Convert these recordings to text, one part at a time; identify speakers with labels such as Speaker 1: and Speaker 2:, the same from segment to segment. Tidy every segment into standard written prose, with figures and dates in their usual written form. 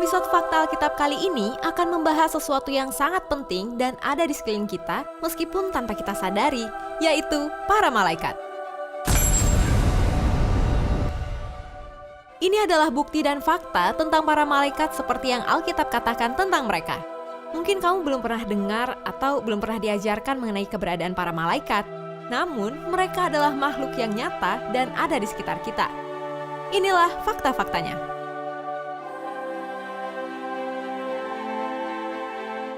Speaker 1: Episode Fakta Alkitab kali ini akan membahas sesuatu yang sangat penting dan ada di sekeliling kita meskipun tanpa kita sadari, yaitu para malaikat. Ini adalah bukti dan fakta tentang para malaikat seperti yang Alkitab katakan tentang mereka. Mungkin kamu belum pernah dengar atau belum pernah diajarkan mengenai keberadaan para malaikat, namun mereka adalah makhluk yang nyata dan ada di sekitar kita. Inilah fakta-faktanya.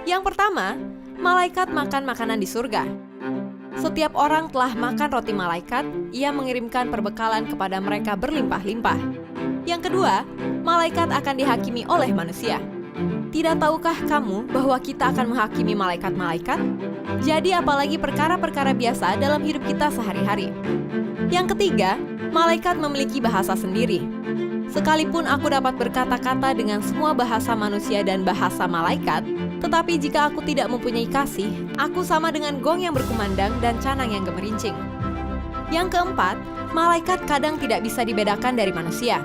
Speaker 1: Yang pertama, malaikat makan makanan di surga. Setiap orang telah makan roti malaikat, ia mengirimkan perbekalan kepada mereka berlimpah-limpah. Yang kedua, malaikat akan dihakimi oleh manusia. Tidak tahukah kamu bahwa kita akan menghakimi malaikat-malaikat? Jadi apalagi perkara-perkara biasa dalam hidup kita sehari-hari. Yang ketiga, malaikat memiliki bahasa sendiri. Sekalipun aku dapat berkata-kata dengan semua bahasa manusia dan bahasa malaikat, tetapi jika aku tidak mempunyai kasih, aku sama dengan gong yang berkumandang dan canang yang gemerincing. Yang keempat, malaikat kadang tidak bisa dibedakan dari manusia.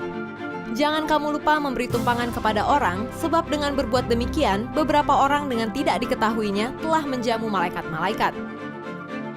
Speaker 1: Jangan kamu lupa memberi tumpangan kepada orang, sebab dengan berbuat demikian, beberapa orang dengan tidak diketahuinya telah menjamu malaikat-malaikat.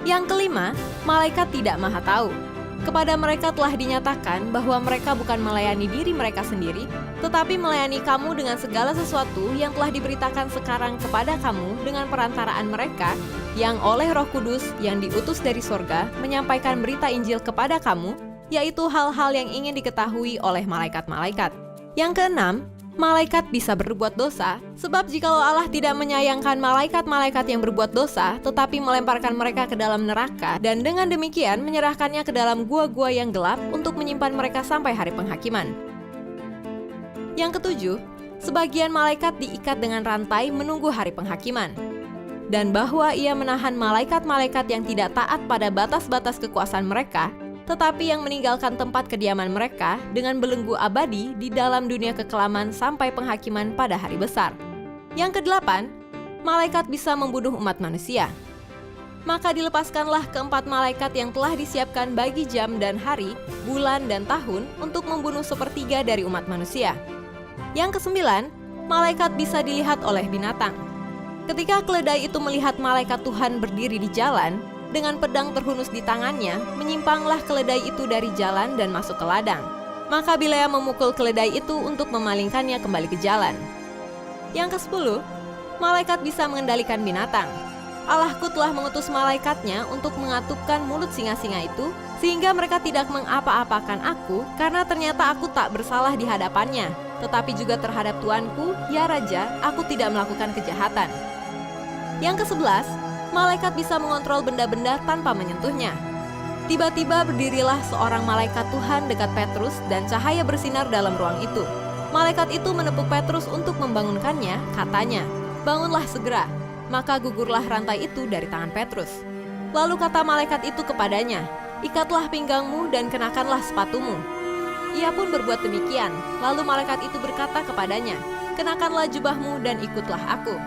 Speaker 1: Yang kelima, malaikat tidak maha tahu. Kepada mereka telah dinyatakan bahwa mereka bukan melayani diri mereka sendiri, tetapi melayani kamu dengan segala sesuatu yang telah diberitakan sekarang kepada kamu dengan perantaraan mereka yang oleh Roh Kudus yang diutus dari sorga menyampaikan berita Injil kepada kamu, yaitu hal-hal yang ingin diketahui oleh malaikat-malaikat. Yang keenam, malaikat bisa berbuat dosa, sebab jikalau Allah tidak menyayangkan malaikat-malaikat yang berbuat dosa, tetapi melemparkan mereka ke dalam neraka, dan dengan demikian menyerahkannya ke dalam gua-gua yang gelap untuk menyimpan mereka sampai hari penghakiman. Yang ketujuh, sebagian malaikat diikat dengan rantai menunggu hari penghakiman. Dan bahwa ia menahan malaikat-malaikat yang tidak taat pada batas-batas kekuasaan mereka, tetapi yang meninggalkan tempat kediaman mereka dengan belenggu abadi di dalam dunia kekelaman sampai penghakiman pada hari besar. Yang kedelapan, malaikat bisa membunuh umat manusia. Maka dilepaskanlah keempat malaikat yang telah disiapkan bagi jam dan hari, bulan dan tahun untuk membunuh sepertiga dari umat manusia. Yang kesembilan, malaikat bisa dilihat oleh binatang. Ketika keledai itu melihat malaikat Tuhan berdiri di jalan, dengan pedang terhunus di tangannya, menyimpanglah keledai itu dari jalan dan masuk ke ladang. Maka Bilea memukul keledai itu untuk memalingkannya kembali ke jalan. Yang ke-10, malaikat bisa mengendalikan binatang. Allahku telah mengutus malaikatnya untuk mengatupkan mulut singa-singa itu, sehingga mereka tidak mengapa-apakan aku, karena ternyata aku tak bersalah di hadapannya, tetapi juga terhadap Tuanku, ya Raja, aku tidak melakukan kejahatan. Yang ke-11, malaikat bisa mengontrol benda-benda tanpa menyentuhnya. Tiba-tiba berdirilah seorang malaikat Tuhan dekat Petrus dan cahaya bersinar dalam ruang itu. Malaikat itu menepuk Petrus untuk membangunkannya, katanya, "Bangunlah segera." Maka gugurlah rantai itu dari tangan Petrus. Lalu kata malaikat itu kepadanya, "Ikatlah pinggangmu dan kenakanlah sepatumu." Ia pun berbuat demikian. Lalu malaikat itu berkata kepadanya, "Kenakanlah jubahmu dan ikutlah aku."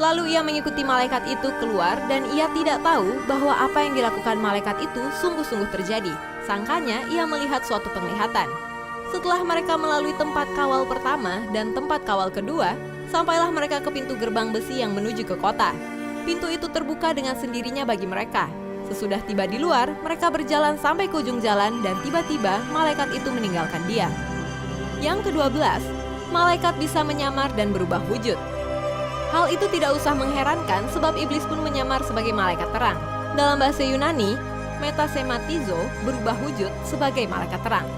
Speaker 1: Lalu ia mengikuti malaikat itu keluar dan ia tidak tahu bahwa apa yang dilakukan malaikat itu sungguh-sungguh terjadi. Sangkanya ia melihat suatu penglihatan. Setelah mereka melalui tempat kawal pertama dan tempat kawal kedua, sampailah mereka ke pintu gerbang besi yang menuju ke kota. Pintu itu terbuka dengan sendirinya bagi mereka. Sesudah tiba di luar, mereka berjalan sampai ke ujung jalan dan tiba-tiba malaikat itu meninggalkan dia. Yang ke-12, malaikat bisa menyamar dan berubah wujud. Hal itu tidak usah mengherankan sebab iblis pun menyamar sebagai malaikat terang. Dalam bahasa Yunani, metasematizo berubah wujud sebagai malaikat terang.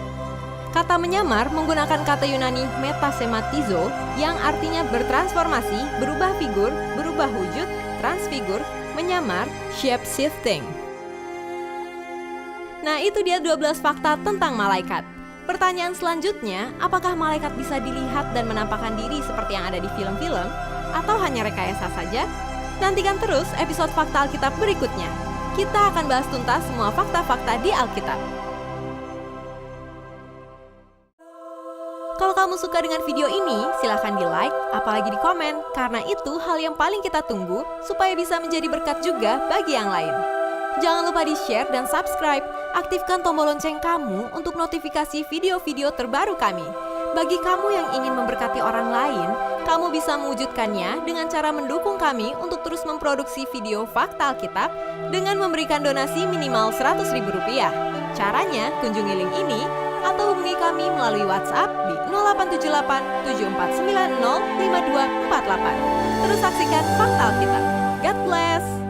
Speaker 1: Kata menyamar menggunakan kata Yunani metasematizo yang artinya bertransformasi, berubah figur, berubah wujud, transfigur, menyamar, shape shifting. Nah, itu dia 12 fakta tentang malaikat. Pertanyaan selanjutnya, apakah malaikat bisa dilihat dan menampakkan diri seperti yang ada di film-film? Atau hanya rekayasa saja? Nantikan terus episode Fakta Alkitab berikutnya. Kita akan bahas tuntas semua fakta-fakta di Alkitab. Kalau kamu suka dengan video ini, silahkan di-like, apalagi di komen, karena itu hal yang paling kita tunggu supaya bisa menjadi berkat juga bagi yang lain. Jangan lupa di-share dan subscribe. Aktifkan tombol lonceng kamu untuk notifikasi video-video terbaru kami. Bagi kamu yang ingin memberkati orang lain, kamu bisa mewujudkannya dengan cara mendukung kami untuk terus memproduksi video Fakta Alkitab dengan memberikan donasi minimal Rp100.000. Caranya, kunjungi link ini atau hubungi kami melalui WhatsApp di 0878 7490 5248. Terus saksikan Fakta Alkitab. God bless!